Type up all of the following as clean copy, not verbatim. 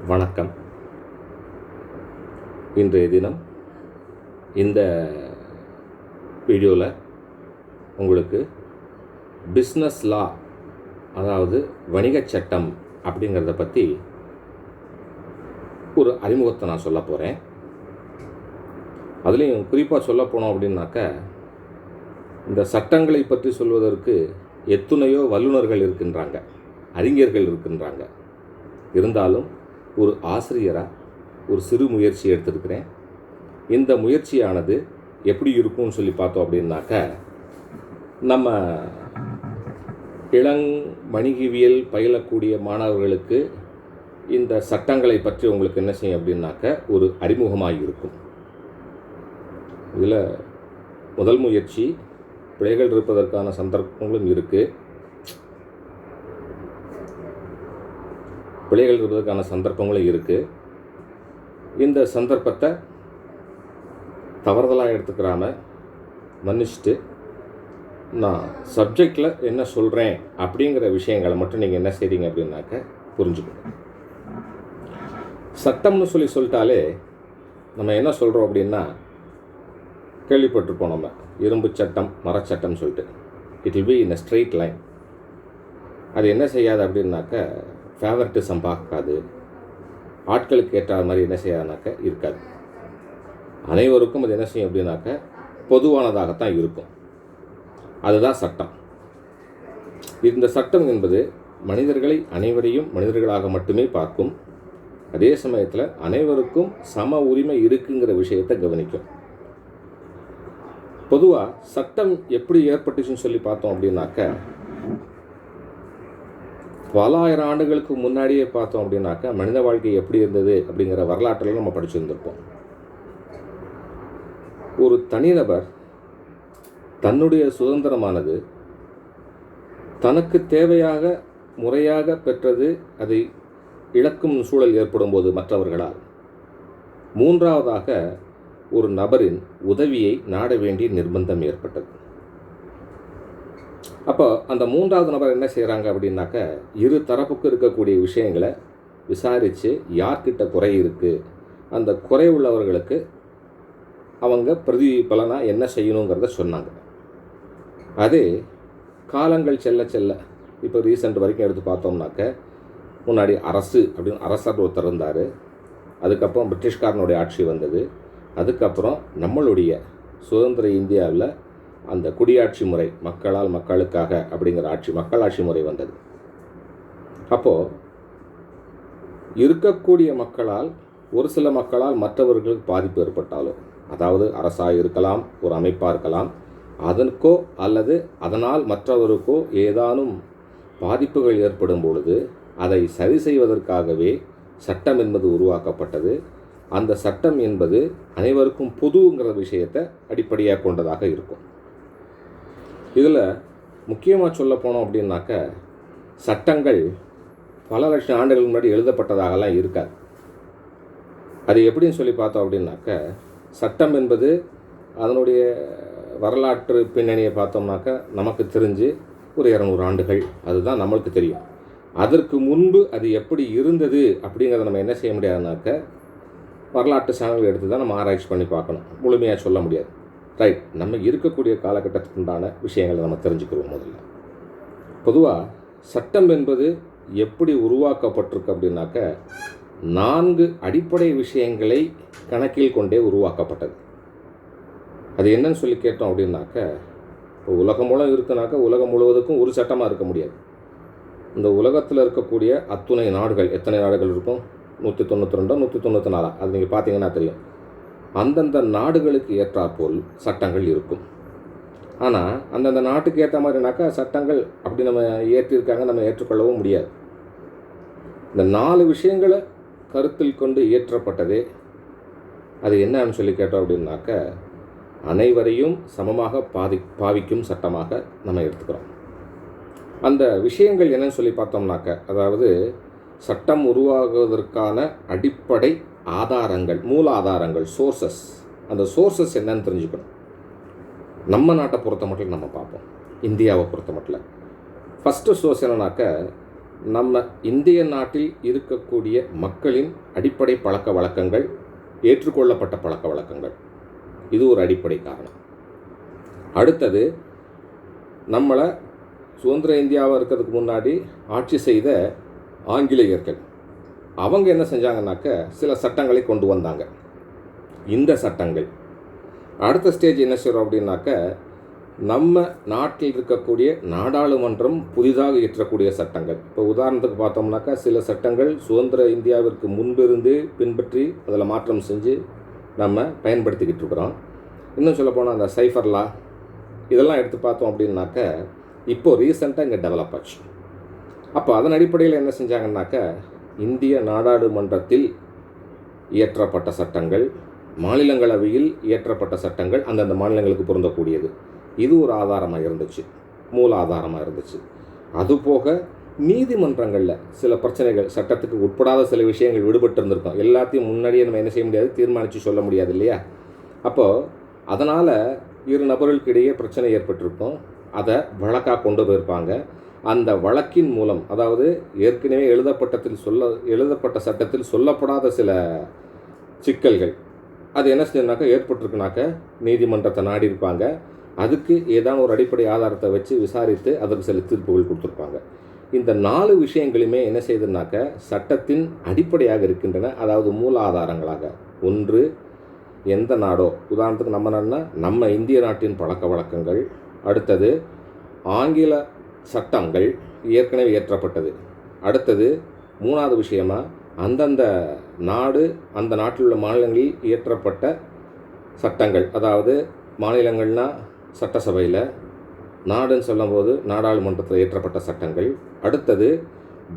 வணக்கம். இன்றைய தினம் இந்த வீடியோவில் உங்களுக்கு பிஸ்னஸ் லா, அதாவது வணிகச் சட்டம் அப்படிங்கிறத பற்றி ஒரு அறிமுகத்தை நான் சொல்ல போகிறேன். அதுலேயும் குறிப்பாக சொல்ல போனோம் அப்படின்னாக்க, இந்த சட்டங்களை பற்றி சொல்வதற்கு எத்துணையோ வல்லுநர்கள் இருக்கின்றாங்க, அறிஞர்கள் இருக்கின்றாங்க. இருந்தாலும் ஒரு ஆசிரியராக ஒரு சிறு முயற்சி எடுத்திருக்கிறேன். இந்த முயற்சியானது எப்படி இருக்கும்னு சொல்லி பார்த்தோம் அப்படின்னாக்க, நம்ம வணிகவியல் பயிலக்கூடிய மாணவர்களுக்கு இந்த சட்டங்களை பற்றி உங்களுக்கு என்ன செய்யும் அப்படின்னாக்க ஒரு அறிமுகமாக இருக்கும். இதில் முதல் முயற்சி, பிழைகள் இருப்பதற்கான சந்தர்ப்பங்களும் இருக்குது. பிழைகள் இருப்பதற்கான சந்தர்ப்பங்களும் இருக்குது. இந்த சந்தர்ப்பத்தை தவறுதலாக எடுத்துக்கிறாம மன்னிச்சுட்டு, நான் சப்ஜெக்டில் என்ன சொல்கிறேன் அப்படிங்கிற விஷயங்களை மட்டும் நீங்கள் என்ன செய்றீங்க அப்படின்னாக்க புரிஞ்சுக்கணும். சட்டம்னு சொல்லிட்டாலே நம்ம என்ன சொல்கிறோம் அப்படின்னா, கேள்விப்பட்டிருப்போம் நம்ம இரும்பு சட்டம், மரச்சட்டம்னு சொல்லிட்டு. It will be in a straight line. அது என்ன செய்யாது அப்படின்னாக்க ஃபேவரட்டிசம் பார்க்காது, ஆட்களுக்கு ஏற்ற மாதிரி என்ன செய்யாதுனாக்க இருக்காது. அனைவருக்கும் அது என்ன செய்யும் அப்படின்னாக்க பொதுவானதாகத்தான் இருக்கும். அதுதான் சட்டம். இந்த சட்டம் என்பது மனிதர்களை அனைவரையும் மனிதர்களாக மட்டுமே பார்க்கும். அதே சமயத்தில் அனைவருக்கும் சம உரிமை இருக்குங்கிற விஷயத்தை கவனிக்கும். பொதுவாக சட்டம் எப்படி ஏற்பட்டுச்சுன்னு சொல்லி பார்த்தோம் அப்படின்னாக்க, பல ஆயிரம் ஆண்டுகளுக்கு முன்னாடியே பார்த்தோம் அப்படின்னாக்கா மனித வாழ்க்கை எப்படி இருந்தது அப்படிங்கிற வரலாற்றில் நம்ம படிச்சிருந்திருப்போம். ஒரு தனிநபர் தன்னுடைய சுதந்திரமானது தனக்கு தேவையாக முறையாக பெற்றது அதை இழக்கும் சூழல் ஏற்படும் போது மற்றவர்களால், மூன்றாவதாக ஒரு நபரின் உதவியை நாட வேண்டிய நிர்பந்தம் ஏற்பட்டது. அப்போ அந்த மூன்றாவது நபர் என்ன செய்கிறாங்க அப்படின்னாக்க, இரு தரப்புக்கு இருக்கக்கூடிய விஷயங்களை விசாரித்து யார்கிட்ட குறை இருக்குது, அந்த குறை உள்ளவர்களுக்கு அவங்க பிரதிபலனாக என்ன செய்யணுங்கிறத சொன்னாங்க. அதே காலங்கள் செல்ல செல்ல, இப்போ ரீசெண்ட் வரைக்கும் எடுத்து பார்த்தோம்னாக்க, முன்னாடி அரசு அப்படின்னு அரசர் ஒருத்தர் இருந்தார். அதுக்கப்புறம் பிரிட்டிஷ்காரனுடைய ஆட்சி வந்தது. அதுக்கப்புறம் நம்மளுடைய சுதந்திர இந்தியாவில் அந்த குடியாட்சி முறை, மக்களால் மக்களுக்காக அப்படிங்கிற ஆட்சி, மக்களாட்சி முறை வந்தது. அப்போது இருக்கக்கூடிய மக்களால், ஒரு சில மக்களால் மற்றவர்களுக்கு பாதிப்பு ஏற்பட்டாலும், அதாவது அரசாக இருக்கலாம், ஒரு அமைப்பாக இருக்கலாம், அதற்கோ அல்லது அதனால் மற்றவருக்கோ ஏதானும் பாதிப்புகள் ஏற்படும் பொழுது அதை சரி செய்வதற்காகவே சட்டம் என்பது உருவாக்கப்பட்டது. அந்த சட்டம் என்பது அனைவருக்கும் பொதுங்கிற விஷயத்தை அடிப்படையாக கொண்டதாக இருக்கும். இதில் முக்கியமாக சொல்ல போனோம் அப்படின்னாக்க, சட்டங்கள் பல லட்சம் ஆண்டுகளுக்கு முன்னாடி எழுதப்பட்டதாகலாம் இருக்காது. அது எப்படின்னு சொல்லி பார்த்தோம் அப்படின்னாக்க, சட்டம் என்பது அதனுடைய வரலாற்று பின்னணியை பார்த்தோம்னாக்க நமக்கு தெரிஞ்சு ஒரு 200 ஆண்டுகள், அதுதான் நம்மளுக்கு தெரியும். அதற்கு முன்பு அது எப்படி இருந்தது அப்படிங்கிறத நம்ம என்ன செய்ய முடியாதுனாக்க, வரலாற்று சான்றுகள் எடுத்து தான் நம்ம ஆராய்ச்சி பண்ணி பார்க்கணும். முழுமையாக சொல்ல முடியாது. ரைட், நம்ம இருக்கக்கூடிய காலகட்டத்துக்கு உண்டான விஷயங்களை நம்ம தெரிஞ்சுக்கிறோம். முதல்ல பொதுவாக சட்டம் என்பது எப்படி உருவாக்கப்பட்டிருக்கு அப்படின்னாக்க, 4 அடிப்படை விஷயங்களை கணக்கில் கொண்டே உருவாக்கப்பட்டது. அது என்னன்னு சொல்லி கேட்டோம் அப்படின்னாக்க, இப்போ உலகம் மூலம் இருக்குனாக்கா உலகம் முழுவதுக்கும் ஒரு சட்டமாக இருக்க முடியாது. இந்த உலகத்தில் இருக்கக்கூடிய அத்துணை நாடுகள், எத்தனை நாடுகள் இருக்கும்? 192 194, அது நீங்கள் பார்த்தீங்கன்னா தெரியும். அந்தந்த நாடுகளுக்கு ஏற்றாற்போல் சட்டங்கள் இருக்கும். ஆனால் அந்தந்த நாட்டுக்கு ஏற்ற மாதிரினாக்கா சட்டங்கள் அப்படி நம்ம ஏற்றிருக்காங்க, நம்ம ஏற்றுக்கொள்ளவும் முடியாது. இந்த 4 விஷயங்களை கருத்தில் கொண்டு இயற்றப்பட்டதே அது என்னன்னு சொல்லி கேட்டோம் அப்படின்னாக்க, அனைவரையும் சமமாக பாவிக்கும் சட்டமாக நம்ம எடுத்துக்கிறோம். அந்த விஷயங்கள் என்னன்னு சொல்லி பார்த்தோம்னாக்க, அதாவது சட்டம் உருவாகுவதற்கான அடிப்படை ஆதாரங்கள், மூல ஆதாரங்கள், சோர்சஸ். அந்த சோர்சஸ் என்னன்னு தெரிஞ்சுக்கணும். நம்ம நாட்டை பொறுத்த மட்டும் நம்ம பார்ப்போம். இந்தியாவை பொறுத்த மட்டும் ஃபஸ்ட்டு சோர்ஸ் என்னன்னாக்க, நம்ம இந்திய நாட்டில் இருக்கக்கூடிய மக்களின் அடிப்படை பழக்க வழக்கங்கள், ஏற்றுக்கொள்ளப்பட்ட பழக்க வழக்கங்கள், இது ஒரு அடிப்படை காரணம். அடுத்தது, நம்மளை சுதந்திர இந்தியாவாக இருக்கிறதுக்கு முன்னாடி ஆட்சி செய்த ஆங்கிலேயர்கள், அவங்க என்ன செஞ்சாங்கன்னாக்க சில சட்டங்களை கொண்டு வந்தாங்க. இந்த சட்டங்கள் அடுத்த ஸ்டேஜ் என்ன செய்கிறோம் அப்படின்னாக்க, நம்ம நாட்டில் இருக்கக்கூடிய நாடாளுமன்றம் புதிதாக இயற்றக்கூடிய சட்டங்கள். இப்போ உதாரணத்துக்கு பார்த்தோம்னாக்கா சில சட்டங்கள் சுதந்திர இந்தியாவிற்கு முன்பிருந்து பின்பற்றி அதில் மாற்றம் செஞ்சு நம்ம பயன்படுத்திக்கிட்டு இருக்கிறோம். இன்னும் சொல்லப்போனால் அந்த சைஃபர் லா இதெல்லாம் எடுத்து பார்த்தோம் அப்படின்னாக்க இப்போது ரீசெண்டாக இங்கே டெவலப் ஆச்சு. அப்போ அதன் அடிப்படையில் என்ன செஞ்சாங்கன்னாக்க, இந்திய நாடாளுமன்றத்தில் இயற்றப்பட்ட சட்டங்கள், மாநிலங்களவையில் இயற்றப்பட்ட சட்டங்கள் அந்தந்த மாநிலங்களுக்கு பொருந்தக்கூடியது. இது ஒரு ஆதாரமாக இருந்துச்சு, மூல ஆதாரமாக இருந்துச்சு. அதுபோக நீதிமன்றங்களில் சில பிரச்சனைகள், சட்டத்துக்கு உட்படாத சில விஷயங்கள் விடுபட்டு இருந்திருக்கோம். எல்லாத்தையும் முன்னாடியே நம்ம என்ன செய்ய முடியாது, தீர்மானித்து சொல்ல முடியாது இல்லையா? அப்போது அதனால் இரு நபர்களுக்கு இடையே பிரச்சனை ஏற்பட்டிருக்கும். அதை வழக்காக கொண்டு போயிருப்பாங்க. அந்த வழக்கின் மூலம், அதாவது ஏற்கனவே எழுதப்பட்ட சட்டத்தில் சொல்லப்படாத சில சிக்கல்கள், அது என்ன செஞ்சதுனாக்கா ஏற்பட்டிருக்குனாக்க நீதிமன்றத்தை நாடி இருப்பாங்க. அதுக்கு ஏதாவது ஒரு அடிப்படை ஆதாரத்தை வச்சு விசாரித்து அதற்கு சில தீர்ப்புகள் கொடுத்துருப்பாங்க. இந்த 4 விஷயங்களுமே என்ன செய்யுதுனாக்க சட்டத்தின் அடிப்படையாக இருக்கின்றன, அதாவது மூல ஆதாரங்களாக. ஒன்று, எந்த நாடோ, உதாரணத்துக்கு நம்ம நாடுனா நம்ம இந்திய நாட்டின் பழக்க வழக்கங்கள். அடுத்தது, ஆங்கில சட்டங்கள் ஏற்கனவே இயற்றப்பட்டது. அடுத்தது, 3வது விஷயமா அந்தந்த நாடு, அந்த நாட்டில் உள்ள மாநிலங்களில் இயற்றப்பட்ட சட்டங்கள், அதாவது மாநிலங்கள்னால் சட்டசபையில், நாடுன்னு சொல்லும்போது நாடாளுமன்றத்தில் இயற்றப்பட்ட சட்டங்கள். அடுத்தது,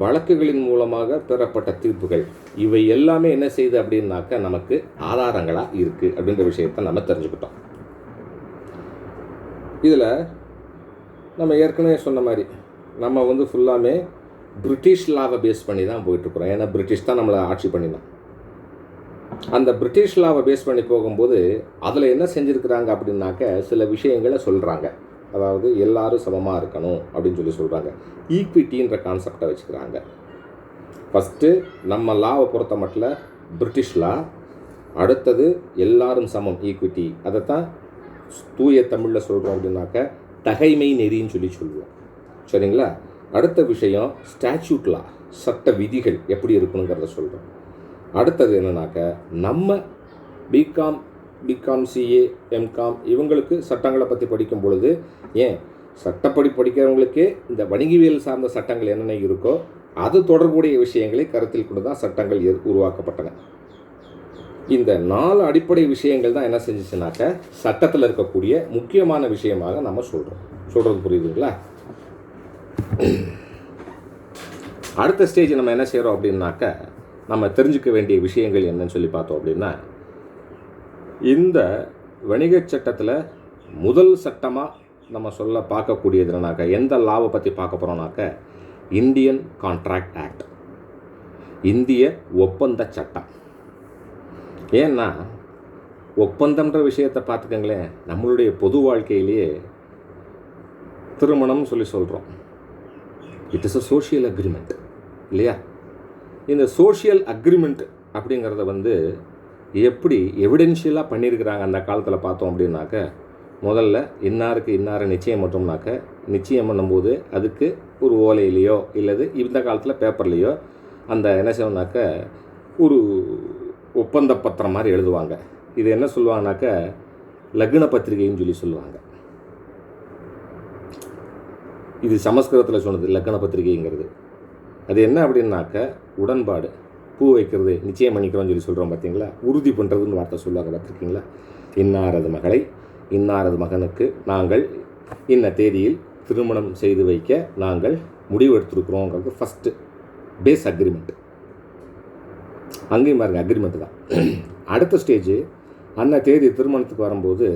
வழக்குகளின் மூலமாக பெறப்பட்ட தீர்ப்புகள். இவை எல்லாமே என்ன செய்யுது அப்படின்னாக்க நமக்கு ஆதாரங்களாக இருக்குது அப்படின்ற விஷயத்தை நம்ம தெரிஞ்சுக்கிட்டோம். இதில் நம்ம ஏற்கனவே சொன்ன மாதிரி நம்ம ஃபுல்லாமே பிரிட்டிஷ் லாவை பேஸ் பண்ணி தான் போயிட்டுருக்குறோம். ஏன்னா பிரிட்டிஷ் தான் நம்மளை ஆட்சி பண்ணினோம். அந்த பிரிட்டிஷ் லாவை பேஸ் பண்ணி போகும்போது அதில் என்ன செஞ்சுருக்கிறாங்க அப்படின்னாக்க சில விஷயங்களை சொல்கிறாங்க. அதாவது எல்லாரும் சமமாக இருக்கணும் அப்படின்னு சொல்கிறாங்க. ஈக்விட்டின்ற கான்செப்டை வச்சுக்கிறாங்க. ஃபஸ்ட்டு நம்ம லாவை பொறுத்த மட்டும் பிரிட்டிஷ் லா. அடுத்தது எல்லாரும் சமம், ஈக்விட்டி. அதைத்தான் தூய தமிழில் சொல்கிறோம் அப்படின்னாக்க தகைமை நெறின்னு சொல்லுவோம். சரிங்களா? அடுத்த விஷயம் ஸ்டாச்சூட் லா, சட்ட விதிகள் எப்படி இருக்கணுங்கிறத சொல்கிறோம். அடுத்தது என்னன்னாக்க நம்ம பிகாம் சிஏ எம்காம் இவங்களுக்கு சட்டங்களை பற்றி படிக்கும் பொழுது, ஏன் சட்டப்படி படிக்கிறவங்களுக்கே இந்த வணிகவியல் சார்ந்த சட்டங்கள் என்னென்ன இருக்கோ அது தொடர்புடைய விஷயங்களை கருத்தில் கொண்டு தான் சட்டங்கள் உருவாக்கப்பட்டன. இந்த 4 அடிப்படை விஷயங்கள் தான் என்ன செஞ்சிச்சுனாக்க சட்டத்தில் இருக்கக்கூடிய முக்கியமான விஷயமாக நம்ம சொல்கிறது புரியுதுங்களா? அடுத்த ஸ்டேஜ் நம்ம என்ன செய்கிறோம் அப்படின்னாக்க, நம்ம தெரிஞ்சுக்க வேண்டிய விஷயங்கள் என்னன்னு சொல்லி பார்த்தோம் அப்படின்னா, இந்த வணிகச் சட்டத்தில் முதல் சட்டமாக நம்ம பார்க்கக்கூடியதுனாக்க எந்த லாவை பற்றி பார்க்க போகிறோம்னாக்க இந்தியன் கான்ட்ராக்ட் ஆக்ட், இந்திய ஒப்பந்த சட்டம். ஏன்னா ஒப்பந்தம்ன்ற விஷயத்தை பார்த்துக்கங்களேன், நம்மளுடைய பொது வாழ்க்கையிலேயே திருமணம்னு சொல்கிறோம். It is a social agreement இல்லையா? இந்த சோஷியல் அக்ரிமெண்ட் அப்படிங்கிறத எப்படி எவிடென்ஷியலாக பண்ணியிருக்கிறாங்க அந்த காலத்தில் பார்த்தோம் அப்படின்னாக்க, முதல்ல இன்னாருக்கு இன்னார நிச்சயம் மட்டும்னாக்க, நிச்சயம் பண்ணும்போது அதுக்கு ஒரு ஓலையிலையோ இல்லது இந்த காலத்தில் பேப்பர்லேயோ அந்த என்ன செய்யணும்னாக்க ஒரு ஒப்பந்த பத்திரம் மாதிரி எழுதுவாங்க. இது என்ன சொல்லுவாங்கனாக்க லக்ன பத்திரிகைன்னு சொல்லுவாங்க. இது சமஸ்கிருதத்தில் சொன்னது லக்ன பத்திரிகைங்கிறது. அது என்ன அப்படின்னாக்க உடன்பாடு, பூ வைக்கிறது, நிச்சயம் பண்ணிக்கிறோம்னு சொல்கிறோம் பார்த்தீங்களா? உறுதி பண்ணுறதுன்னு வார்த்தை சொல்லுவாங்க பார்த்துருக்கீங்களா? இன்னாரது மகளை இன்னாரது மகனுக்கு நாங்கள் இன்ன தேதியில் திருமணம் செய்து வைக்க நாங்கள் முடிவு எடுத்துருக்குறோங்கிறது ஃபஸ்ட்டு பேஸ் அக்ரிமெண்ட். அங்கேயும் பாருங்கள் அக்ரிமெண்ட் தான். அடுத்த ஸ்டேஜ், அன்ன தேதி திருமணத்துக்கு வரும்போது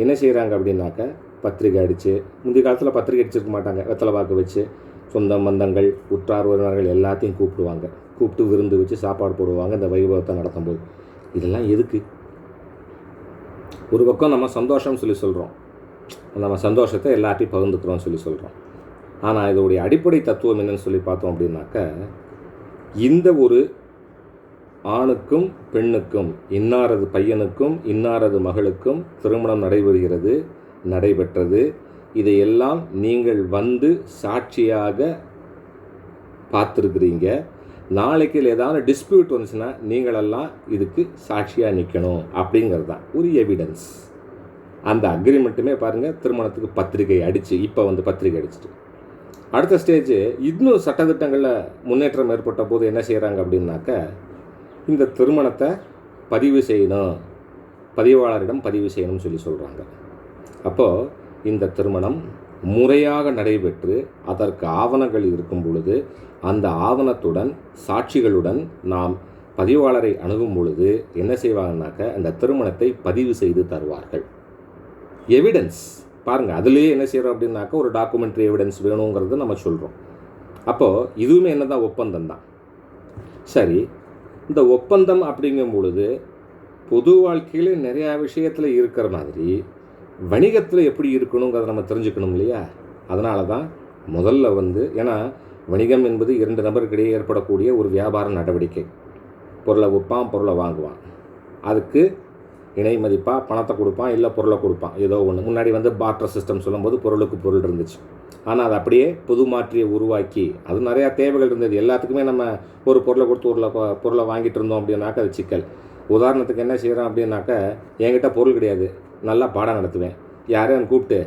என்ன செய்கிறாங்க அப்படின்னாக்க பத்திரிக்கை அடித்து, முந்தைய காலத்தில் பத்திரிக்கை அடிச்சிருக்க மாட்டாங்க, வெத்தலை பாக்கு வச்சு சொந்த பந்தங்கள் உற்றார் உறவினர்கள் எல்லாத்தையும் கூப்பிட்டு விருந்து வச்சு சாப்பாடு போடுவாங்க இந்த வைபவத்தை நடத்தும்போது. இதெல்லாம் எதுக்கு? ஒரு பக்கம் நம்ம சந்தோஷம்னு சொல்கிறோம், நம்ம சந்தோஷத்தை எல்லாத்தையும் பகிர்ந்துக்கிறோம்னு சொல்கிறோம். ஆனால் இதோடைய அடிப்படை தத்துவம் என்னன்னு சொல்லி பார்த்தோம் அப்படின்னாக்க, இந்த ஒரு ஆணுக்கும் பெண்ணுக்கும், இன்னாரது பையனுக்கும் இன்னாரது மகளுக்கும் திருமணம் நடைபெற்றது. இதையெல்லாம் நீங்கள் வந்து சாட்சியாக பார்த்துருக்குறீங்க. நாளைக்கு ஏதாவது டிஸ்பியூட் வந்துச்சுன்னா நீங்களெல்லாம் இதுக்கு சாட்சியாக நிற்கணும் அப்படிங்கிறது தான் ஒரு எவிடன்ஸ். அந்த அக்ரிமெண்ட்டுமே பாருங்கள், திருமணத்துக்கு பத்திரிகை அடித்து, இப்போ வந்து பத்திரிகை அடிச்சுட்டு அடுத்த ஸ்டேஜ் இன்னும் சட்டத்திட்டங்களில் முன்னேற்றம் ஏற்பட்ட போது என்ன செய்கிறாங்க அப்படின்னாக்க, இந்த திருமணத்தை பதிவு செய்யணும், பதிவாளரிடம் பதிவு செய்யணும்னு சொல்லி சொல்கிறாங்க. அப்போது இந்த திருமணம் முறையாக நடைபெற்று அதற்கு ஆவணங்கள் இருக்கும் பொழுது, அந்த ஆவணத்துடன் சாட்சிகளுடன் நாம் பதிவாளரை அணுகும் பொழுது என்ன செய்வாங்கன்னாக்க, அந்த திருமணத்தை பதிவு செய்து தருவார்கள். எவிடன்ஸ் பாருங்கள், அதுலேயே என்ன செய்கிறோம் அப்படின்னாக்க, ஒரு டாக்குமெண்ட்ரி எவிடன்ஸ் வேணுங்கிறது நம்ம சொல்கிறோம். அப்போது இதுவுமே என்ன தான், ஒப்பந்தம் தான். சரி, இந்த ஒப்பந்தம் அப்படிங்கும் பொழுது பொது வாழ்க்கையில் நிறையா விஷயத்தில் இருக்கிற மாதிரி வணிகத்தில் எப்படி இருக்கணுங்கிறத நம்ம தெரிஞ்சுக்கணும் இல்லையா? அதனால தான் முதல்ல வந்து, ஏன்னா வணிகம் என்பது 2 நபருக்கிடையே ஏற்படக்கூடிய ஒரு வியாபார நடவடிக்கை. பொருளை விற்பான், பொருளை வாங்குவான். அதுக்கு இணை மதிப்பாக பணத்தை கொடுப்பான், இல்லை பொருளை கொடுப்பான், ஏதோ ஒன்று. முன்னாடி வந்து பார்ட்டர் சிஸ்டம் சொல்லும்போது பொருளுக்கு பொருள் இருந்துச்சு. ஆனால் அது அப்படியே பொது மாற்றியை உருவாக்கி, அது நிறையா தேவைகள் இருந்தது. எல்லாத்துக்குமே நம்ம ஒரு பொருளை கொடுத்து பொருளை வாங்கிட்டு இருந்தோம் அப்படின்னாக்க அது சிக்கல். உதாரணத்துக்கு என்ன செய்கிறோம் அப்படின்னாக்க, என்கிட்ட பொருள் கிடையாது, நல்லா பாடம் நடத்துவேன், யாரையும் கூப்பிட்டு,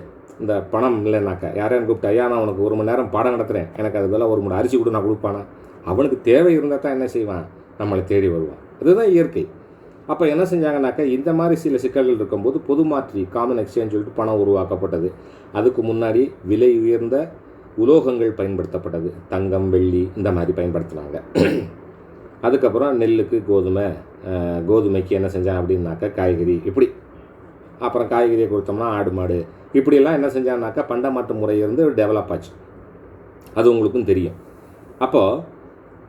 இந்த பணம் இல்லைனாக்கா யாரையும் கூப்பிட்டு, ஐயா நான் உனக்கு 1 மணி நேரம் பாடம் நடத்துகிறேன், எனக்கு அது போல் 1 மூணு அரிசி கூட நான் கொடுப்பானா? அவனுக்கு தேவை இருந்தால் தான் என்ன செய்வான், நம்மளை தேடி வருவான். அதுதான் இயற்கை. அப்போ என்ன செஞ்சாங்கனாக்கா, இந்த மாதிரி சில சிக்கல்கள் இருக்கும்போது பொது மாற்றி காமன் எக்ஸ்சேஞ்ச் சொல்லிட்டு பணம் உருவாக்கப்பட்டது. அதுக்கு முன்னாடி விலை உயர்ந்த உலோகங்கள் பயன்படுத்தப்பட்டது, தங்கம் வெள்ளி இந்த மாதிரி பயன்படுத்தினாங்க. அதுக்கப்புறம் நெல்லுக்கு கோதுமைக்கு என்ன செஞ்சாங்க அப்படின்னாக்கா காய்கறி, இப்படி. அப்புறம் காய்கறியை கொடுத்தோம்னா ஆடு மாடு, இப்படியெல்லாம் என்ன செஞ்சாங்கனாக்கா பண்டமாற்று முறை இருந்து டெவலப் ஆச்சு. அது உங்களுக்கும் தெரியும். அப்போது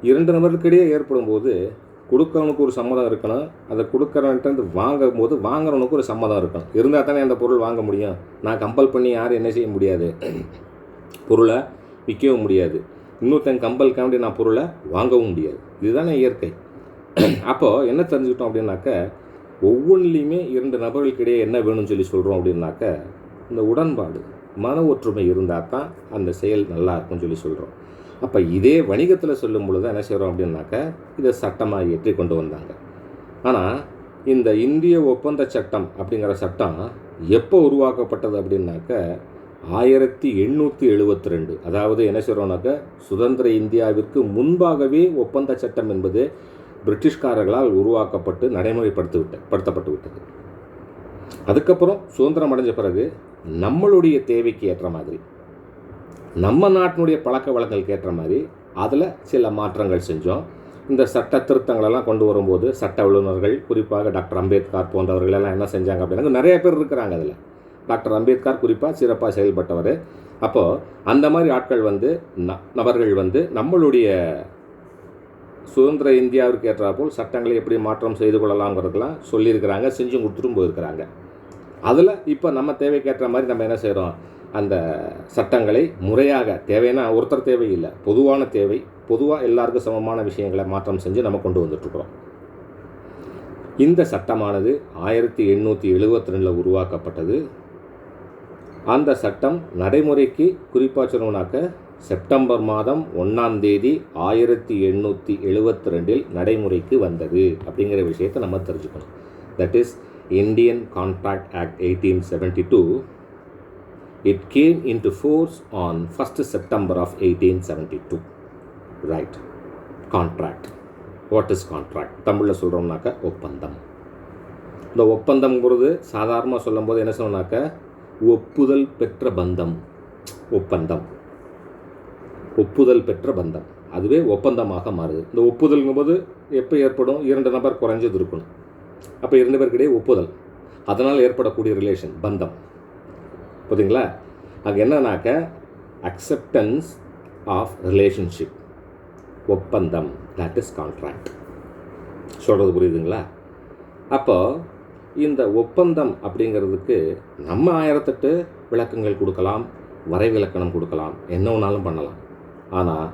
2 நபருக்கிடையே ஏற்படும் போது கொடுக்கறவனுக்கு ஒரு சம்மதம் இருக்கணும், அதை கொடுக்குறவன்ட்டு வாங்கும்போது வாங்குறவனுக்கு ஒரு சம்மதம் இருக்கணும். இருந்தால் தானே அந்த பொருள் வாங்க முடியும். நான் கம்பல் பண்ணி யாரும் என்ன செய்ய முடியாது, பொருளை விற்கவும் முடியாது. இன்னொருத்தன் கம்பல் காண்டி நான் பொருளை வாங்கவும் முடியாது. இதுதானே இயற்கை. அப்போது என்ன தெரிஞ்சுக்கிட்டோம் அப்படின்னாக்க, ஒவ்வொன்றிலையுமே 2 நபர்களுக்கிடையே என்ன வேணும்னு சொல்லி சொல்கிறோம் அப்படின்னாக்க, இந்த உடன்பாடு, மன ஒற்றுமை இருந்தால் தான் அந்த செயல் நல்லா இருக்கும்னு சொல்லி சொல்கிறோம். அப்போ இதே வணிகத்தில் சொல்லும் பொழுது என்ன செய்கிறோம் அப்படின்னாக்க, இதை சட்டமாக ஏற்றி கொண்டு வந்தாங்க. ஆனால் இந்த இந்திய ஒப்பந்த சட்டம் அப்படிங்கிற சட்டம் எப்போ உருவாக்கப்பட்டது அப்படின்னாக்க 1872. அதாவது என்ன செய்கிறோம்னாக்க, சுதந்திர இந்தியாவிற்கு முன்பாகவே ஒப்பந்த சட்டம் என்பது பிரிட்டிஷ்காரர்களால் உருவாக்கப்பட்டு நடைமுறைப்படுத்தப்பட்டு விட்டது. அதுக்கப்புறம் சுதந்திரம் அடைஞ்ச பிறகு நம்மளுடைய தேவைக்கு ஏற்ற மாதிரி, நம்ம நாட்டினுடைய பழக்க வழக்கங்களுக்கு ஏற்ற மாதிரி அதில் சில மாற்றங்கள் செஞ்சோம். இந்த சட்ட திருத்தங்களெல்லாம் கொண்டு வரும்போது சட்ட வல்லுநர்கள், குறிப்பாக டாக்டர் அம்பேத்கர் போன்றவர்களெல்லாம் என்ன செஞ்சாங்க அப்படின்னா, நிறைய பேர் இருக்கிறாங்க அதில். டாக்டர் அம்பேத்கர் குறிப்பாக சிறப்பாக செயல்பட்டவர். அப்போது அந்த மாதிரி ஆட்கள் வந்து நபர்கள் வந்து நம்மளுடைய சுதந்திர இந்தியாவிற்கு ஏற்றாற்போல் சட்டங்களை எப்படி மாற்றம் செய்து கொள்ளலாம்ங்கிறதுலாம் சொல்லியிருக்கிறாங்க, செஞ்சும் கொடுத்துட்டும் போயிருக்கிறாங்க. அதில் இப்போ நம்ம தேவைக்கேற்ற மாதிரி நம்ம என்ன செய்கிறோம், அந்த சட்டங்களை முறையாக, தேவைன்னா ஒருத்தர் தேவையில்லை, பொதுவான தேவை, பொதுவாக எல்லாருக்கும் சமமான விஷயங்களை மாற்றம் செஞ்சு நம்ம கொண்டு வந்துட்டுருக்குறோம். இந்த சட்டமானது 1872 உருவாக்கப்பட்டது. அந்த சட்டம் நடைமுறைக்கு குறிப்பாக சொல்லணும்னாக்க செப்டம்பர் மாதம் 1ஆம் தேதி 1872 நடைமுறைக்கு வந்தது அப்படிங்கிற விஷயத்தை நம்ம தெரிஞ்சுக்கணும். That is Indian Contract Act 1872. It came into force on 1st September of 1872. Right. Contract. What is contract? தமிழில் சொல்கிறோம்னாக்க ஒப்பந்தம். இந்த ஒப்பந்தம்ங்கிறது சாதாரணமாக சொல்லும்போது என்ன சொல்லணும்னாக்க, ஒப்புதல் பெற்ற பந்தம். ஒப்பந்தம், ஒப்புதல் பெற்ற பந்தம், அதுவே ஒப்பந்தமாக மாறுது. இந்த ஒப்புதல்ங்கும்போது எப்போ ஏற்படும், 2 நபர் குறைஞ்சது இருக்கணும். அப்போ 2 பேருக்கிடையே ஒப்புதல், அதனால் ஏற்படக்கூடிய ரிலேஷன், பந்தம். புரியுதுங்களா? அங்கே என்னன்னாக்க அக்செப்டன்ஸ் ஆஃப் ரிலேஷன்ஷிப், ஒப்பந்தம், தட் இஸ் கான்ட்ராக்ட். சொல்கிறது புரியுதுங்களா? அப்போ இந்த ஒப்பந்தம் அப்படிங்கிறதுக்கு நம்ம 1008 விளக்கங்கள் கொடுக்கலாம், வரைவிலக்கணம் கொடுக்கலாம், என்ன வேணாலும் பண்ணலாம். ஆனால்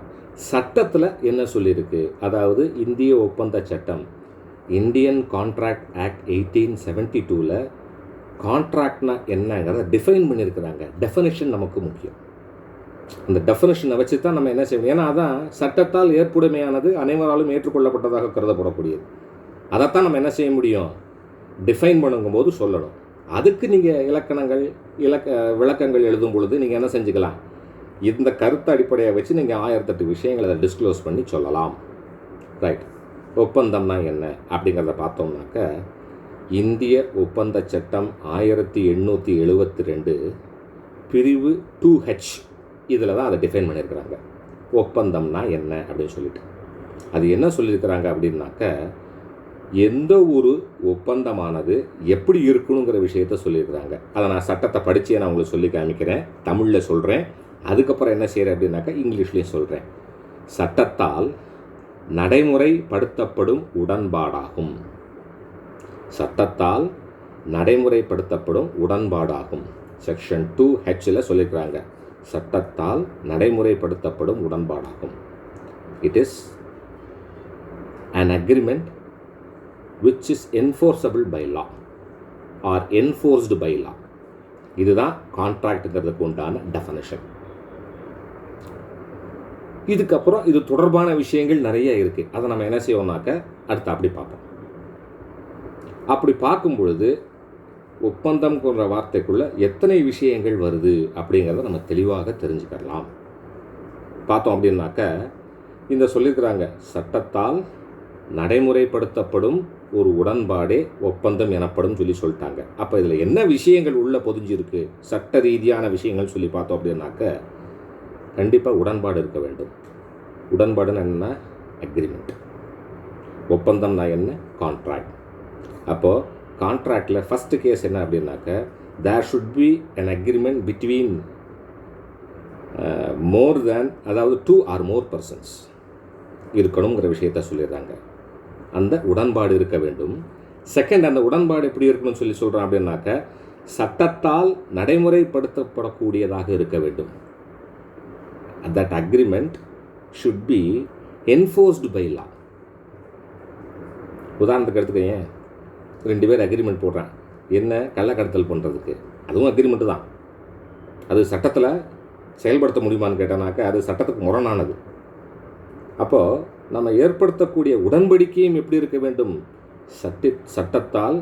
சட்டத்தில் என்ன சொல்லியிருக்கு, அதாவது இந்திய ஒப்பந்த சட்டம் இந்தியன் கான்ட்ராக்ட் ஆக்ட் 1872 கான்ட்ராக்ட்னா என்னங்கிறத டிஃபைன் பண்ணியிருக்கிறாங்க. டெஃபனிஷன் நமக்கு முக்கியம். அந்த டெஃபனிஷனை வச்சு தான் நம்ம என்ன செய்யணும். ஏன்னா அதான் சட்டத்தால் ஏற்புடைமையானது, அனைவராலும் ஏற்றுக்கொள்ளப்பட்டதாக கருதப்படக்கூடியது. அதைத்தான் நம்ம என்ன செய்ய முடியும், டிஃபைன் பண்ணுங்கும்போது சொல்லணும். அதுக்கு நீங்கள் இலக்கணங்கள் விளக்கங்கள் எழுதும் பொழுது நீங்கள் என்ன செஞ்சுக்கலாம், இந்த கருத்தை அடிப்படையாக வச்சு நீங்கள் 1008 விஷயங்களை அதை டிஸ்க்ளோஸ் பண்ணி சொல்லலாம். ரைட். ஒப்பந்தம்னா என்ன அப்படிங்கிறத பார்த்தோம்னாக்க, இந்திய ஒப்பந்த சட்டம் 1872 பிரிவு 2H இதில் தான் அதை டிஃபைன் பண்ணியிருக்கிறாங்க. ஒப்பந்தம்னா என்ன அப்படின்னு சொல்லிட்டு அது என்ன சொல்லியிருக்கிறாங்க அப்படின்னாக்க, எந்த ஒரு ஒப்பந்தமானது எப்படி இருக்கணுங்கிற விஷயத்த சொல்லியிருக்கிறாங்க. அதை நான் சட்டத்தை படித்து நான் உங்களுக்கு சொல்லி காமிக்கிறேன், தமிழில் சொல்கிறேன். அதுக்கப்புறம் என்ன செய்கிறேன் அப்படின்னாக்கா இங்கிலீஷ்லேயும் சொல்கிறேன். சட்டத்தால் நடைமுறைப்படுத்தப்படும் உடன்பாடாகும். சட்டத்தால் நடைமுறைப்படுத்தப்படும் உடன்பாடாகும். செக்ஷன் 2Hல சொல்லியிருக்கிறாங்க, சட்டத்தால் நடைமுறைப்படுத்தப்படும் உடன்பாடாகும். It is an agreement which is enforceable by law or enforced by law. இதுதான் கான்ட்ராக்டுங்கிறதுக்கு உண்டான டெஃபனிஷன். இதுக்கப்புறம் இது தொடர்பான விஷயங்கள் நிறைய இருக்குது. அதை நம்ம என்ன செய்வோம்னாக்க அடுத்து அப்படி பார்ப்போம். அப்படி பார்க்கும் பொழுது ஒப்பந்தம்ங்கிற வார்த்தைக்குள்ளே எத்தனை விஷயங்கள் வருது அப்படிங்கிறத நம்ம தெளிவாக தெரிஞ்சுக்கலாம். பார்த்தோம் அப்படின்னாக்க இந்த சொல்லியிருக்கிறாங்க, சட்டத்தால் நடைமுறைப்படுத்தப்படும் ஒரு உடன்பாடே ஒப்பந்தம் எனப்படும் சொல்லிட்டாங்க. அப்போ இதில் என்ன விஷயங்கள் உள்ளே பொதிஞ்சிருக்கு, சட்ட ரீதியான விஷயங்கள் சொல்லி பார்த்தோம் அப்படின்னாக்க, கண்டிப்பாக உடன்பாடு இருக்க வேண்டும். உடன்பாடுன்னு என்னென்னா அக்ரிமெண்ட். ஒப்பந்தம்னா என்ன, கான்ட்ராக்ட். அப்போது கான்ட்ராக்டில் ஃபஸ்ட்டு கேஸ் என்ன அப்படின்னாக்க, there should be an agreement between more than, அதாவது 2 or more persons இருக்கணுங்கிற விஷயத்த சொல்லிடுறாங்க. அந்த உடன்பாடு இருக்க வேண்டும். செகண்ட், அந்த உடன்பாடு எப்படி இருக்கணும்னு சொல்கிறான் அப்படின்னாக்க, சட்டத்தால் நடைமுறைப்படுத்தப்படக்கூடியதாக இருக்க வேண்டும். That agreement should be enforced by law. உதாரணத்துக்கு எடுத்துக்கங்க, 2 பேர் அக்ரிமெண்ட் போடுறான், என்ன கள்ளக்கடத்தல் பண்ணுறதுக்கு, அதுவும் அக்ரிமெண்ட்டு தான். அது சட்டத்தில் செயல்படுத்த முடியுமான்னு கேட்டனாக்க அது சட்டத்துக்கு முரணானது. அப்போது நம்ம ஏற்படுத்தக்கூடிய உடன்படிக்கையும் எப்படி இருக்க வேண்டும், சட்டத்தால்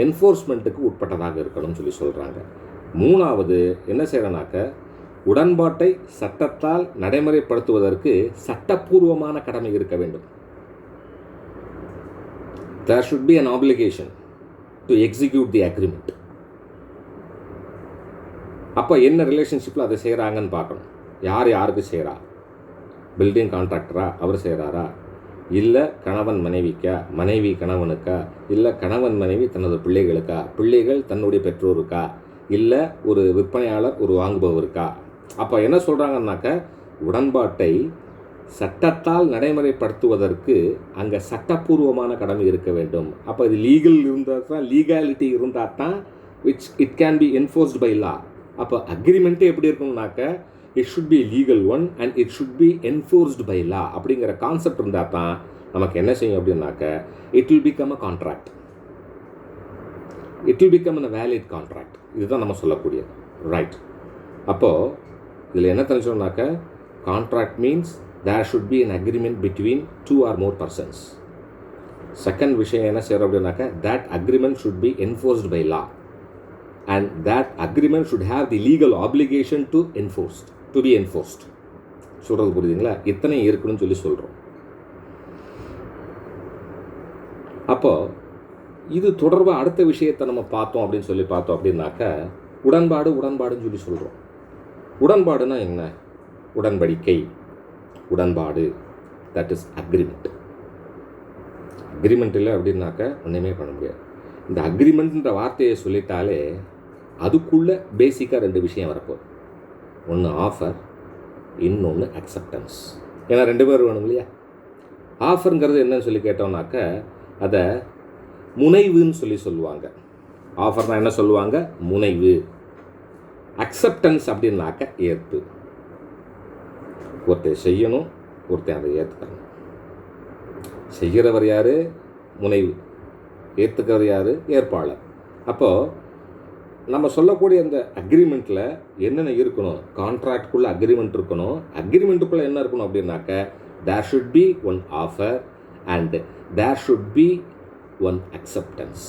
என்ஃபோர்ஸ்மெண்ட்டுக்கு உட்பட்டதாக இருக்கணும்னு சொல்கிறாங்க. மூணாவது என்ன செய்கிறனாக்க, உடன்பாட்டை சட்டத்தால் நடைமுறைப்படுத்துவதற்கு சட்டப்பூர்வமான கடமை இருக்க வேண்டும். There should be an obligation to execute the agreement. அப்போ என்ன ரிலேஷன்ஷிப்பில் அதை செய்கிறாங்கன்னு பார்க்கணும். யார் யாருக்கு செய்கிறா, பில்டிங் கான்ட்ராக்டரா அவர் செய்கிறாரா, இல்லை கணவன் மனைவிக்கா, மனைவி கணவனுக்கா, இல்லை கணவன் மனைவி தனது பிள்ளைகளுக்கா, பிள்ளைகள் தன்னுடைய பெற்றோருக்கா, இல்லை ஒரு விற்பனையாளர் ஒரு வாங்குபவருக்கா. அப்போ என்ன சொல்கிறாங்கன்னாக்க, உடன்பாட்டை சட்டத்தால் நடைமுறைப்படுத்துவதற்கு அங்கே சட்டப்பூர்வமான கடமை இருக்க வேண்டும். அப்போ இது லீகல் இருந்தால் தான், லீகாலிட்டி இருந்தால் தான் it can be enforced by law. அப்போ அக்ரிமெண்ட்டே எப்படி இருக்கணும்னாக்க, it should be legal one and it should be enforced by law அப்படிங்கிற கான்செப்ட் இருந்தால் தான் நமக்கு என்ன செய்யும் அப்படின்னாக்க, it will become a contract, it will become a valid contract. இதுதான் நம்ம சொல்லக்கூடியது. ரைட். அப்போது இதில் என்ன தெரிஞ்சோம்னாக்க, contract means there should be an agreement between 2 or more persons. Second விஷயம் என்ன செய்கிறோம் அப்படின்னாக்க, that agreement should be enforced by law and that agreement should have the legal obligation to be enforced. சொல்கிறது புரியுதுங்களா? இத்தனை இருக்கணும்னு சொல்கிறோம். அப்போது இது தொடர்பாக அடுத்த விஷயத்தை நம்ம பார்த்தோம் அப்படின்னு பார்த்தோம் அப்படின்னாக்க, உடன்பாடுன்னு சொல்கிறோம். உடன்பாடுனா என்ன, உடன்படிக்கை, உடன்பாடு, தட் இஸ் அக்ரிமெண்ட். அக்ரிமெண்ட் இல்லை அப்படின்னாக்க ஒன்றுமே பண்ண முடியாது. இந்த அக்ரிமெண்ட்ன்ற வார்த்தையை சொல்லிட்டாலே அதுக்குள்ளே பேசிக்காக 2 விஷயம் வரப்போகுது. ஒன்று ஆஃபர், இன்னொன்று அக்செப்டன்ஸ். ஏன்னா 2 பேர் வேணும் இல்லையா? ஆஃபருங்கிறது என்னன்னு சொல்லி கேட்டோம்னாக்க, அதை முனைவுன்னு சொல்லுவாங்க. ஆஃபர்னால் என்ன சொல்லுவாங்க, முனைவு. அக்செப்டன்ஸ் அப்படின்னாக்க ஏற்பு. ஒருத்தர் செய்யணும், ஒருத்தர் அதை ஏற்றுக்கணும். செய்கிறவர் யார்? முனைவு. ஏற்றுக்கிறவர் யார்? ஏற்பாளர். அப்போது நம்ம சொல்லக்கூடிய அந்த அக்ரிமெண்ட்டில் என்னென்ன இருக்கணும்? கான்ட்ராக்டுக்குள்ளே அக்ரிமெண்ட் இருக்கணும். அக்ரிமெண்ட்டுக்குள்ளே என்ன இருக்கணும் அப்படின்னாக்க there should be one offer and there should be one acceptance.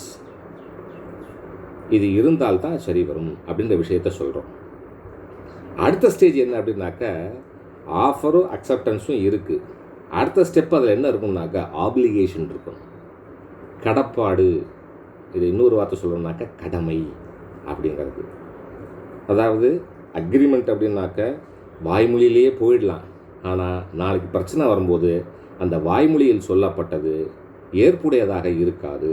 இது இருந்தால்தான் சரி வரும் அப்படின்ற விஷயத்த சொல்கிறோம். அடுத்த ஸ்டேஜ் என்ன அப்படின்னாக்க ஆஃபரும் அக்செப்டன்ஸும் இருக்குது. அடுத்த ஸ்டெப் அதில் என்ன இருக்கும்னாக்கா ஆப்ளிகேஷன் இருக்கும், கடப்பாடு. இது இன்னொரு வார்த்தை சொல்லணும்னாக்க கடமை அப்படிங்கிறது. அதாவது அக்ரிமெண்ட் அப்படின்னாக்க வாய்மொழியிலேயே போயிடலாம். ஆனால் நாளைக்கு பிரச்சனை வரும்போது அந்த வாய்மொழியில் சொல்லப்பட்டது ஏற்புடையதாக இருக்காது.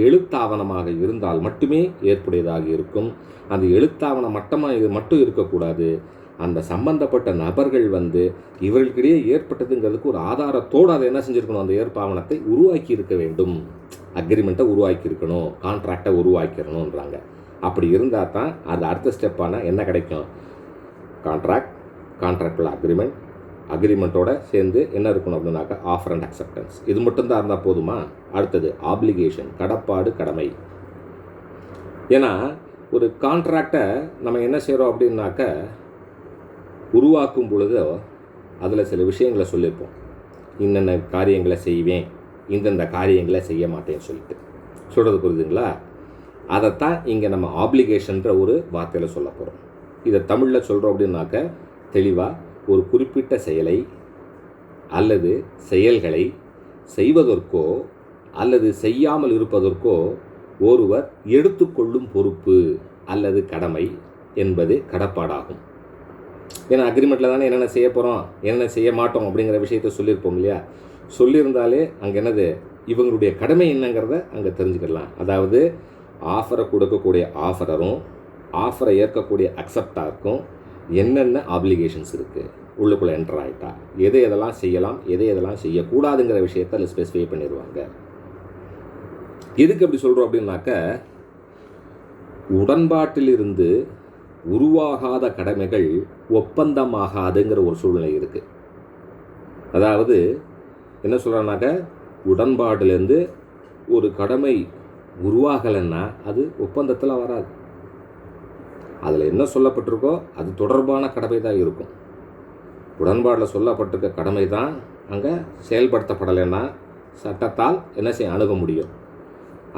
எழுத்தாவணமாக இருந்தால் மட்டுமே ஏற்புடையதாக இருக்கும். அந்த எழுத்தாவணம் மட்டும் இருக்கக்கூடாது. அந்த சம்பந்தப்பட்ட நபர்கள் இவர்களுக்கிடையே ஏற்பட்டதுங்கிறதுக்கு ஒரு ஆதாரத்தோடு அதை என்ன செஞ்சுருக்கணும்? அந்த ஏற்பாவணத்தை உருவாக்கி இருக்க வேண்டும். அக்ரிமெண்ட்டை உருவாக்கி இருக்கணும், கான்ட்ராக்டை உருவாக்கிடணுன்றாங்க. அப்படி இருந்தால் தான் அது அடுத்த ஸ்டெப்பான என்ன கிடைக்கும்? கான்ட்ராக்டில் அக்ரிமெண்ட்டோட சேர்ந்து என்ன இருக்கணும் அப்படின்னாக்கா ஆஃபர் அண்ட் அக்செப்டன்ஸ். இது மட்டும்தான் இருந்தால் போதுமா? அடுத்தது ஆப்ளிகேஷன், கடப்பாடு, கடமை. ஏன்னா ஒரு கான்ட்ராக்டை நம்ம என்ன செய்கிறோம் அப்படின்னாக்க உருவாக்கும் பொழுது அதில் சில விஷயங்களை சொல்லியிருப்போம். இன்னென்ன காரியங்களை செய்வேன், இந்தந்த காரியங்களை செய்ய மாட்டேன்னு சொல்லிட்டு சொல்கிறது புரியுதுங்களா? அதைத்தான் இங்கே நம்ம ஆப்ளிகேஷன்ற ஒரு வார்த்தையில் சொல்ல போகிறோம். இதை தமிழில் சொல்கிறோம் அப்படின்னாக்க தெளிவாக ஒரு குறிப்பிட்ட செயலை அல்லது செயல்களை செய்வதற்கோ அல்லது செய்யாமல் இருப்பதற்கோ ஒருவர் எடுத்துக்கொள்ளும் பொறுப்பு அல்லது கடமை என்பது கடப்பாடாகும். ஏன்னா அக்ரிமெண்ட்டில் தானே என்னென்ன செய்ய போகிறோம், என்னென்ன செய்ய மாட்டோம் அப்படிங்கிற விஷயத்த சொல்லியிருப்போம் இல்லையா? சொல்லியிருந்தாலே அங்கே என்னது இவங்களுடைய கடமை என்னங்கிறத அங்கே தெரிஞ்சுக்கலாம். அதாவது ஆஃபரை கொடுக்கக்கூடிய ஆஃபரரும் ஆஃபரை ஏற்கக்கூடிய அக்செப்டாருக்கும் என்னென்ன ஆப்ளிகேஷன்ஸ் இருக்குது, உள்ளுக்குள்ளே என்டர் ஆகிட்டா எதெல்லாம் செய்யலாம், எதெல்லாம் செய்யக்கூடாதுங்கிற விஷயத்தை அதில் ஸ்பெசிஃபை பண்ணிடுவாங்க. எதுக்கு அப்படி சொல்கிறோம் அப்படின்னாக்க உடன்பாட்டிலிருந்து உருவாகாத கடமைகள் ஒப்பந்தமாகாதுங்கிற ஒரு சூழ்நிலை இருக்குது. அதாவது என்ன சொல்கிறாங்கனாக்க உடன்பாட்டிலேருந்து ஒரு கடமை உருவாகலைன்னா அது ஒப்பந்தத்தில் வராது. அதில் என்ன சொல்லப்பட்டிருக்கோ அது தொடர்பான கடமை தான் இருக்கும். உடன்பாடில் சொல்லப்பட்டிருக்க கடமை தான் அங்கே செயல்படுத்தப்படலைன்னா சட்டத்தால் என்ன செய்ய அணுக முடியும்.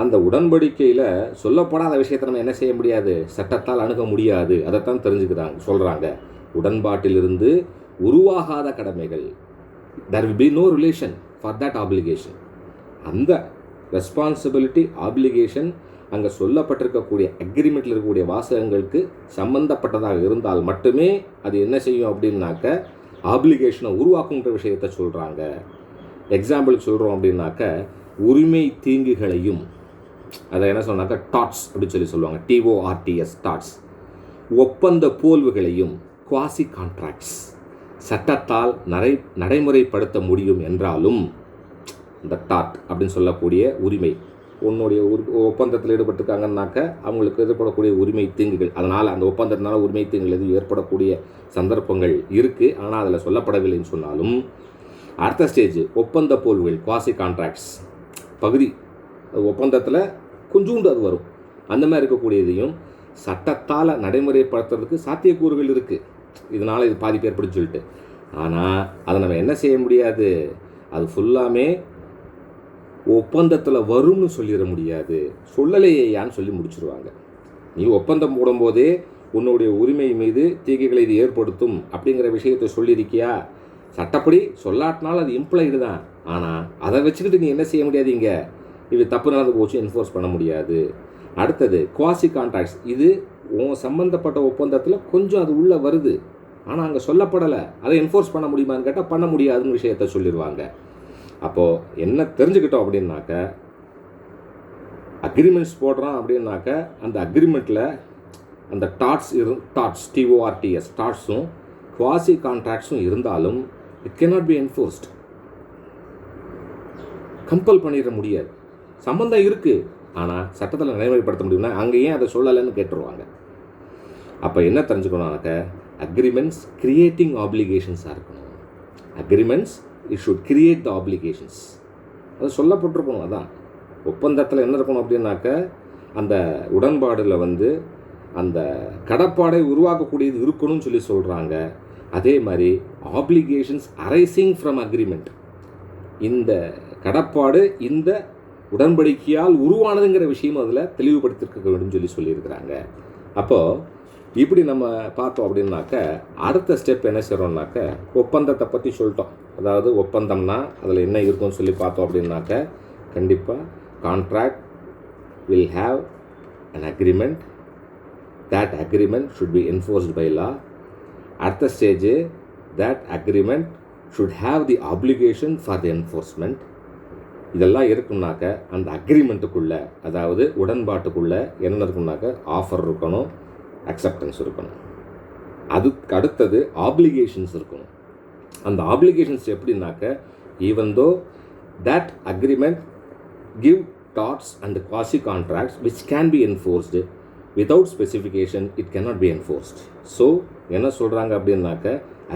அந்த உடன்படிக்கையில் சொல்லப்படாத விஷயத்தை நம்ம என்ன செய்ய முடியாது, சட்டத்தால் அணுக முடியாது. அதைத்தான் சொல்கிறாங்க. உடன்பாட்டிலிருந்து உருவாகாத கடமைகள், there will be no relation for that obligation. அந்த ரெஸ்பான்சிபிலிட்டி ஆப்ளிகேஷன் அங்கே சொல்லப்பட்டிருக்கக்கூடிய அக்ரிமெண்ட்டில் இருக்கக்கூடிய வாசகங்களுக்கு சம்பந்தப்பட்டதாக இருந்தால் மட்டுமே அது என்ன செய்யும் அப்படின்னாக்க ஆப்ளிகேஷனை உருவாக்குன்ற விஷயத்தை சொல்கிறாங்க. எக்ஸாம்பிளுக்கு சொல்கிறோம் அப்படின்னாக்க உரிமை தீங்குகளையும், அதை என்ன சொன்னாக்க டாட்ஸ் அப்படின்னு சொல்லுவாங்க, TORTS டாட்ஸ், ஒப்பந்த போல்வுகளையும் குவாசி கான்ட்ராக்ட்ஸ் சட்டத்தால் நடைமுறைப்படுத்த முடியும் என்றாலும் இந்த டாட் அப்படின்னு சொல்லக்கூடிய உரிமை உன்னுடைய ஒப்பந்தத்தில் ஈடுபட்டிருக்காங்கன்னாக்க அவங்களுக்கு ஏற்படக்கூடிய உரிமை தீங்குகள், அதனால் அந்த ஒப்பந்தத்தினால உரிமை தீங்குகள் எதுவும் ஏற்படக்கூடிய சந்தர்ப்பங்கள் இருக்குது. ஆனால் அதில் சொல்லப்படவில்லைன்னு சொன்னாலும் அடுத்த ஸ்டேஜ் ஒப்பந்த போல்வுகள் குவாசி கான்ட்ராக்ட்ஸ் பகுதி ஒப்பந்தத்தில் கொஞ்சோண்டு அது வரும். அந்த மாதிரி இருக்கக்கூடியதையும் சட்டத்தால் நடைமுறைப்படுத்துறதுக்கு சாத்தியக்கூறுகள் இருக்குது. இதனால் இது பாதிப்பு ஏற்படுன்னு சொல்லிட்டு, ஆனால் அதை நம்ம என்ன செய்ய முடியாது, அது ஃபுல்லாமே ஒப்பந்தத்தில் வரும்னு சொல்லிட முடியாது. சொல்லலையான்னு சொல்லி முடிச்சிருவாங்க. நீ ஒப்பந்தம் போடும்போதே உன்னுடைய உரிமை மீது தீங்குகளை இது ஏற்படுத்தும் அப்படிங்கிற விஷயத்தை சொல்லியிருக்கியா, சட்டப்படி சொல்லாட்டினாலும் அது இம்ப்ளைடு தான். ஆனால் அதை வச்சுக்கிட்டு நீ என்ன செய்ய முடியாது, இங்கே இது தப்பு நடந்து போச்சு என்ஃபோர்ஸ் பண்ண முடியாது. அடுத்தது குவாசி கான்ட்ராக்ட்ஸ், இது உன் சம்மந்தப்பட்ட ஒப்பந்தத்தில் கொஞ்சம் அது உள்ளே வருது, ஆனால் அங்கே சொல்லப்படலை, அதை என்ஃபோர்ஸ் பண்ண முடியுமான்னு கேட்டால் பண்ண முடியாதுன்னு விஷயத்த சொல்லிடுவாங்க. அப்போது என்ன தெரிஞ்சுக்கிட்டோம் அப்படின்னாக்க அக்ரிமெண்ட்ஸ் போடுறோம் அப்படின்னாக்க அந்த அக்ரிமெண்ட்டில் அந்த டாட்ஸ் TORTS டாட்ஸும் குவாசி கான்ட்ராக்ட்ஸும் இருந்தாலும் it cannot be enforced. Compel பண்ணிட முடியாது. சம்மந்தம் இருக்குது, ஆனால் சட்டத்தில் நடைமுறைப்படுத்த முடியும்னா அங்கே ஏன் அதை சொல்லலைன்னு கேட்டுருவாங்க. அப்போ என்ன தெரிஞ்சுக்கணும்னாக்க அக்ரிமெண்ட்ஸ் கிரியேட்டிங் ஆப்ளிகேஷன்ஸாக இருக்கணும். Agreements it should create the applications. அது சொல்லப்பட்டிருக்கணும். அதான் ஒப்பந்தத்தில் என்ன இருக்கணும் அப்படின்னாக்க அந்த உடன்பாடில் வந்து அந்த கடப்பாடை உருவாக்கக்கூடியது இருக்கணும்னு சொல்கிறாங்க. அதே மாதிரி ஆப்ளிகேஷன்ஸ் அரைசிங் ஃப்ரம் அக்ரிமெண்ட், இந்த கடப்பாடு இந்த உடன்படிக்கையால் உருவானதுங்கிற விஷயமும் அதில் தெளிவுபடுத்திருக்க வேண்டும் சொல்லியிருக்கிறாங்க. அப்போது இப்படி நம்ம பார்த்தோம் அப்படின்னாக்க அடுத்த ஸ்டெப் என்ன செய்கிறோம்னாக்க ஒப்பந்தத்தை பற்றி சொல்லிட்டோம். அதாவது ஒப்பந்தம்னா அதில் என்ன இருக்கும்னு சொல்லி பார்த்தோம் அப்படின்னாக்க கண்டிப்பாக contract will have an agreement. that agreement should be enforced by law. அடுத்த stage that agreement should have the obligation for the enforcement. இதெல்லாம் இருக்கும்னாக்க அந்த அக்ரிமெண்ட்டுக்குள்ளே, அதாவது உடன்பாட்டுக்குள்ளே என்ன இருக்கும்னாக்க ஆஃபர் இருக்கணும், அக்செப்டன்ஸ் இருக்கணும். அதுக்கு அடுத்தது ஆப்ளிகேஷன்ஸ் இருக்கணும். அந்த ஆப்ளிகேஷன்ஸ் எப்படின்னாக்க even though that agreement give torts and quasi contracts which can be enforced, without specification it cannot be enforced. So என்ன சொல்கிறாங்க அப்படின்னாக்க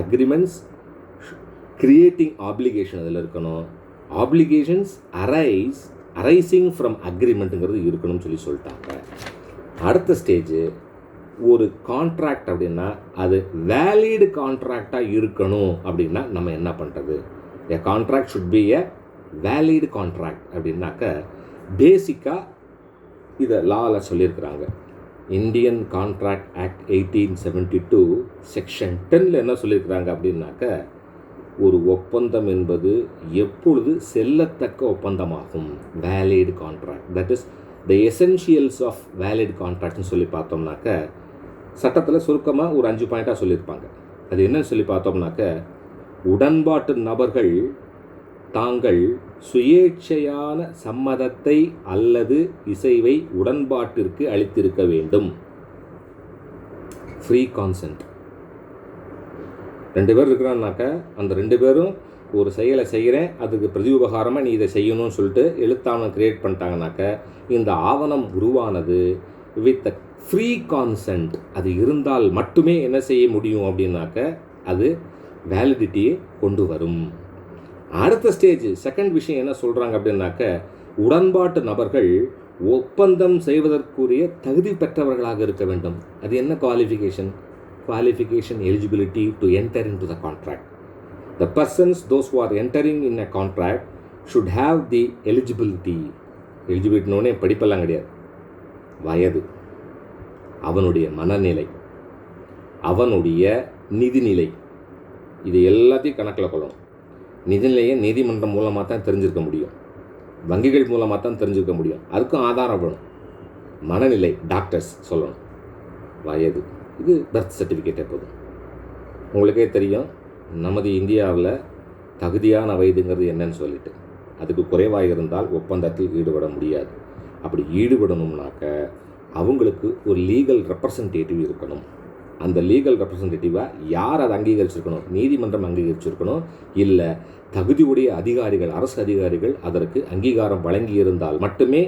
அக்ரிமெண்ட்ஸ் கிரியேட்டிங் ஆப்ளிகேஷன் அதில் இருக்கணும். ஆப்ளிகேஷன்ஸ் அரைசிங் ஃப்ரம் அக்ரிமெண்ட்டுங்கிறது இருக்கணும்னு சொல்லிட்டாங்க. அடுத்த ஸ்டேஜ் ஒரு கான்ட்ராக்ட் அப்படின்னா அது வேலிடு கான்ட்ராக்டாக இருக்கணும். அப்படின்னா நம்ம என்ன பண்ணுறது? எ contract should be a valid contract அப்படின்னாக்க பேசிக்காக இதை லாவில் சொல்லியிருக்கிறாங்க. இந்தியன் கான்ட்ராக்ட் ஆக்ட் 1872 செக்ஷன் 10 என்ன சொல்லியிருக்கிறாங்க அப்படின்னாக்க ஒரு ஒப்பந்தம் என்பது எப்பொழுது செல்லத்தக்க ஒப்பந்தமாகும், valid contract. That is the essentials of valid கான்ட்ராக்ட்னு சொல்லி பார்த்தோம்னாக்க சட்டத்தில் சுருக்கமாக ஒரு 5 பாயிண்ட்டாக சொல்லியிருப்பாங்க. அது என்னன்னு சொல்லி பார்த்தோம்னாக்க உடன்பாட்டு நபர்கள் தாங்கள் சுயேட்சையான சம்மதத்தை அல்லது இசைவை உடன்பாட்டிற்கு அளித்திருக்க வேண்டும். Free consent. 2 பேர் இருக்கிறான்னாக்க அந்த 2 பேரும் ஒரு செயலை செய்கிறேன், அதுக்கு பிரதி உபகாரமாக நீ இதை செய்யணும்னு சொல்லிட்டு எழுத்தாவணம் கிரியேட் பண்ணிட்டாங்கனாக்க இந்த ஆவணம் உருவானது வித் ஃப்ரீ கான்சென்ட். அது இருந்தால் மட்டுமே என்ன செய்ய முடியும் அப்படின்னாக்க அது வேலிடிட்டியை கொண்டு வரும். அடுத்த ஸ்டேஜ் செகண்ட் விஷயம் என்ன சொல்கிறாங்க அப்படின்னாக்க உடன்பாட்டு நபர்கள் ஒப்பந்தம் செய்வதற்குரிய தகுதி பெற்றவர்களாக இருக்க வேண்டும். அது என்ன qualification? Eligibility to enter into the contract. The persons those who are entering in a contract should have the எலிஜிபிலிட்டினோடனே படிப்பெல்லாம் கிடையாது. வயது, அவனுடைய மனநிலை, அவனுடைய நிதிநிலை, இது எல்லாத்தையும் கணக்கில் கொள்ளணும். நிதிநிலையை நீதிமன்றம் மூலமாக தான் தெரிஞ்சிருக்க முடியும், வங்கிகள் மூலமாக தான் தெரிஞ்சுக்க முடியும். அதுக்கும் ஆதாரம் வேணும். மனநிலை டாக்டர்ஸ் சொல்லணும். வயது, இது பர்த் சர்டிஃபிகேட்டே போதும். உங்களுக்கே தெரியும் நமது இந்தியாவில் தகுதியான வயதுங்கிறது என்னன்னு சொல்லிட்டு. அதுக்கு குறைவாக இருந்தால் ஒப்பந்தத்தில் ஈடுபட முடியாது. அப்படி ஈடுபடணும்னாக்க அவங்களுக்கு ஒரு லீகல் ரெப்ரசன்டேட்டிவ் இருக்கணும். அந்த லீகல் ரெப்ரசன்டேட்டிவாக யார் அதை அங்கீகரிச்சிருக்கணும்? நீதிமன்றம் அங்கீகரிச்சிருக்கணும். இல்லை தகுதியுடைய அதிகாரிகள், அரசு அதிகாரிகள் அதற்கு அங்கீகாரம் வழங்கியிருந்தால் மட்டுமே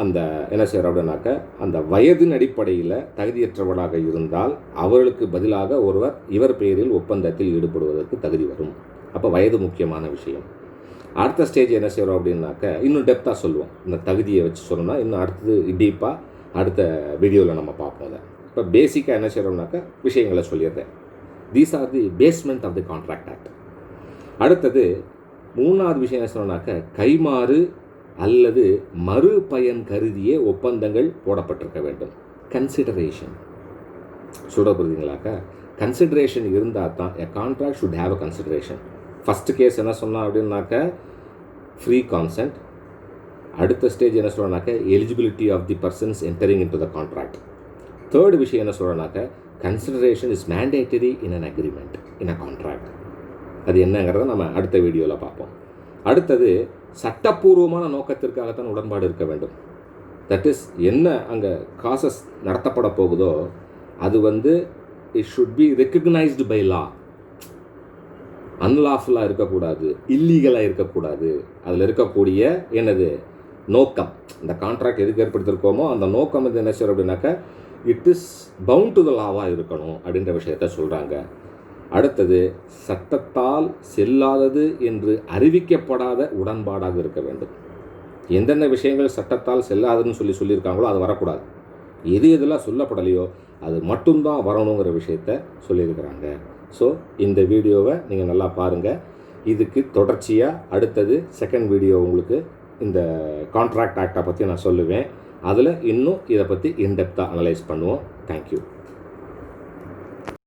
அந்த என்ன செய்கிறோம் அப்படின்னாக்க அந்த வயதின் அடிப்படையில் தகுதியற்றவர்களாக இருந்தால் அவர்களுக்கு பதிலாக ஒருவர் இவர் பெயரில் ஒப்பந்தத்தில் ஈடுபடுவதற்கு தகுதி வரும். அப்போ வயது முக்கியமான விஷயம். அடுத்த ஸ்டேஜ் என்ன செய்கிறோம் அப்படின்னாக்க இன்னும் டெப்த்தாக சொல்லுவோம். இந்த தகுதியை வச்சு சொல்லணும்னா இன்னும் அடுத்தது டீப்பாக அடுத்த வீடியோவில் நம்ம பார்ப்போம். அதை இப்போ பேசிக்காக என்ன செய்கிறோம்னாக்க விஷயங்களை சொல்லிடுறேன். These are the basement of the contract act. அடுத்தது 3வது விஷயம் என்ன சொன்னாக்க கைமாறு அல்லது மறுபயன் கருதியே ஒப்பந்தங்கள் போடப்பட்டிருக்க வேண்டும். கன்சிடரேஷன் சொல்ல புரியுதுங்களாக்கா? கன்சிடரேஷன் இருந்தால் தான் a contract should have a consideration. First case என்ன சொன்னால் அப்படின்னாக்க ஃப்ரீ கான்சென்ட். அடுத்த ஸ்டேஜ் என்ன சொல்கிறனாக்க eligibility of the persons entering into the contract. Third விஷயம் என்ன சொல்கிறனாக்க consideration is mandatory in an agreement in a contract. அது என்னங்கிறத நம்ம அடுத்த வீடியோவில் பார்ப்போம். அடுத்தது சட்டப்பூர்வமான நோக்கத்திற்காகத்தான் உடன்பாடு இருக்க வேண்டும். தட் இஸ் என்ன அங்கே காசஸ் நடத்தப்பட போகுதோ அது it should be recognised by law. அன்லாஃபுல்லாக இருக்கக்கூடாது, இல்லீகலாக இருக்கக்கூடாது. அதில் இருக்கக்கூடிய என்னது நோக்கம், இந்த கான்ட்ராக்ட் எதுக்கு ஏற்படுத்தியிருக்கோமோ அந்த நோக்கம் என்ன செய்யும் அப்படின்னாக்கா it is bound to the லாவாக இருக்கணும் அப்படின்ற விஷயத்த சொல்கிறாங்க. அடுத்தது, சட்டத்தால் செல்லாதது என்று அறிவிக்கப்படாத உடன்பாடாக இருக்க வேண்டும். எந்தெந்த விஷயங்கள் சட்டத்தால் செல்லாதுன்னு சொல்லியிருக்காங்களோ அது வரக்கூடாது. எது எதெல்லாம் சொல்லப்படலையோ அது மட்டும்தான் வரணுங்கிற விஷயத்த சொல்லியிருக்கிறாங்க. ஸோ இந்த வீடியோவை நீங்கள் நல்லா பாருங்கள். இதுக்கு தொடர்ச்சியாக அடுத்தது செகண்ட் வீடியோ உங்களுக்கு இந்த கான்ட்ராக்ட் ஆக்டை பற்றி நான் சொல்லுவேன். அதில் இன்னும் இதை பற்றி இன்டெப்த்தாக அனலைஸ் பண்ணுவோம். தேங்க்யூ.